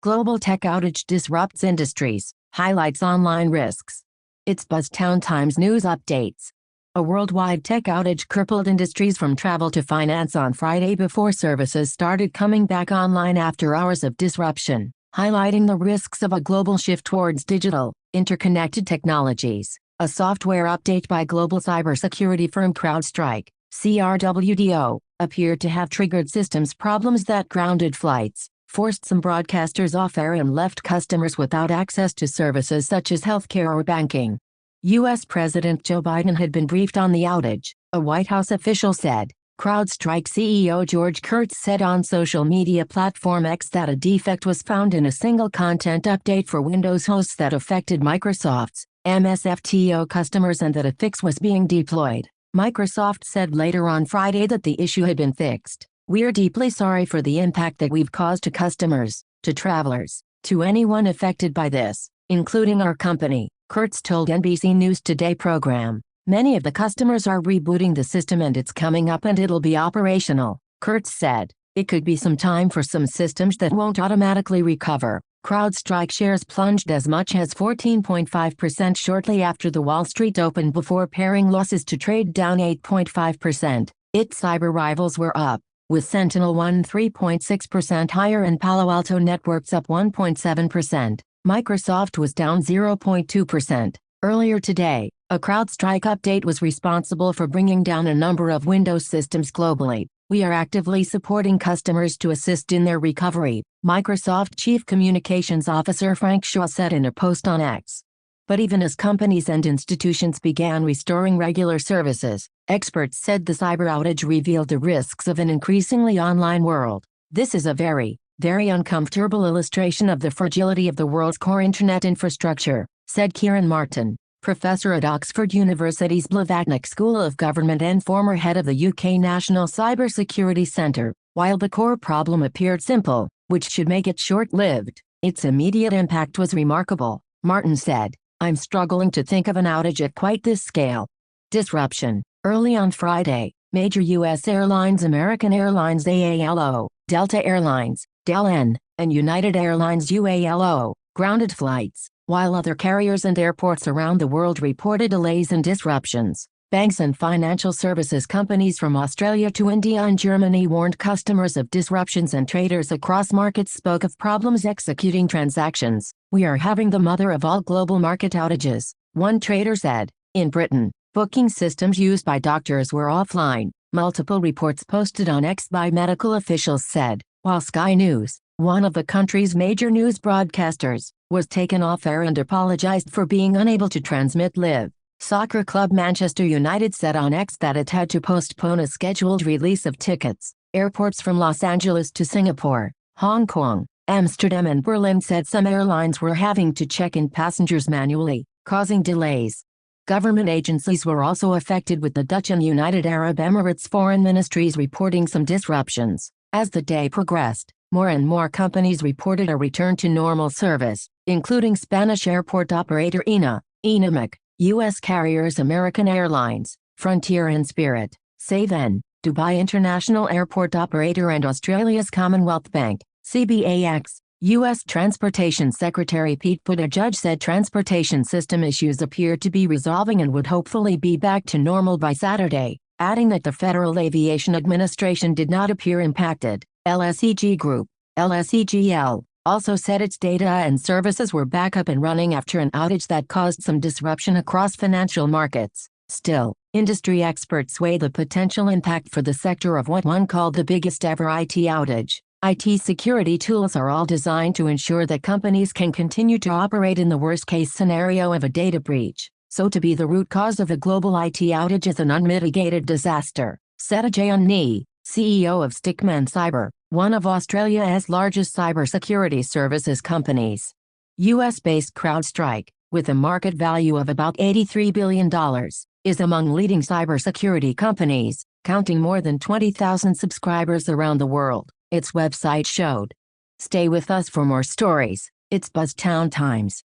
Global tech outage disrupts industries, highlights online risks. It's Buzztown Times news updates. A worldwide tech outage crippled industries from travel to finance on Friday before services started coming back online after hours of disruption, highlighting the risks of a global shift towards digital, interconnected technologies. A software update by global cybersecurity firm CrowdStrike, CRWD.O, appeared to have triggered systems problems that grounded flights, forced some broadcasters off air and left customers without access to services such as healthcare or banking. U.S. President Joe Biden had been briefed on the outage, a White House official said. CrowdStrike CEO George Kurtz said on social media platform X that a defect was found in a single content update for Windows hosts that affected Microsoft's MSFTO customers and that a fix was being deployed. Microsoft said later on Friday that the issue had been fixed. "We're deeply sorry for the impact that we've caused to customers, to travelers, to anyone affected by this, including our company," Kurtz told NBC News Today program. "Many of the customers are rebooting the system and it's coming up and it'll be operational," Kurtz said. "It could be some time for some systems that won't automatically recover." CrowdStrike shares plunged as much as 14.5% shortly after the Wall Street opened before paring losses to trade down 8.5%. Its cyber rivals were up, with SentinelOne 3.6% higher and Palo Alto Networks up 1.7%. Microsoft was down 0.2%. Earlier today, a CrowdStrike update was responsible for bringing down a number of Windows systems globally. "We are actively supporting customers to assist in their recovery," Microsoft Chief Communications Officer Frank Shaw said in a post on X. But even as companies and institutions began restoring regular services, experts said the cyber outage revealed the risks of an increasingly online world. "This is a very uncomfortable illustration of the fragility of the world's core internet infrastructure," said Kieran Martin, professor at Oxford University's Blavatnik School of Government and former head of the UK National Cybersecurity Centre. "While the core problem appeared simple, which should make it short-lived, its immediate impact was remarkable," Martin said. "I'm struggling to think of an outage at quite this scale." Disruption. Early on Friday, major U.S. airlines American Airlines AALO, Delta Airlines, DELN, and United Airlines UALO, grounded flights, while other carriers and airports around the world reported delays and disruptions. Banks and financial services companies from Australia to India and Germany warned customers of disruptions, and traders across markets spoke of problems executing transactions. "We are having the mother of all global market outages," one trader said. In Britain, booking systems used by doctors were offline, multiple reports posted on X by medical officials said, while Sky News, one of the country's major news broadcasters, was taken off air and apologized for being unable to transmit live. Soccer club Manchester United said on X that it had to postpone a scheduled release of tickets. Airports from Los Angeles to Singapore, Hong Kong, Amsterdam and Berlin said some airlines were having to check in passengers manually, causing delays. Government agencies were also affected, with the Dutch and United Arab Emirates foreign ministries reporting some disruptions. As the day progressed, more and more companies reported a return to normal service, including Spanish airport operator INAMIC, U.S. carriers American Airlines, Frontier and Spirit, Saven, Dubai International Airport operator and Australia's Commonwealth Bank, CBAX. U.S. Transportation Secretary Pete Buttigieg said transportation system issues appeared to be resolving and would hopefully be back to normal by Saturday, adding that the Federal Aviation Administration did not appear impacted. LSEG Group, LSEGL, also said its data and services were back up and running after an outage that caused some disruption across financial markets. Still, industry experts weigh the potential impact for the sector of what one called the biggest ever IT outage. IT security tools are all designed to ensure that companies can continue to operate in the worst-case scenario of a data breach. So to be the root cause of a global IT outage is an unmitigated disaster, said Ajay Unni, CEO of Stickman Cyber, one of Australia's largest cybersecurity services companies. US-based CrowdStrike, with a market value of about $83 billion, is among leading cybersecurity companies, counting more than 20,000 subscribers around the world, its website showed. Stay with us for more stories. It's Buzztown Times.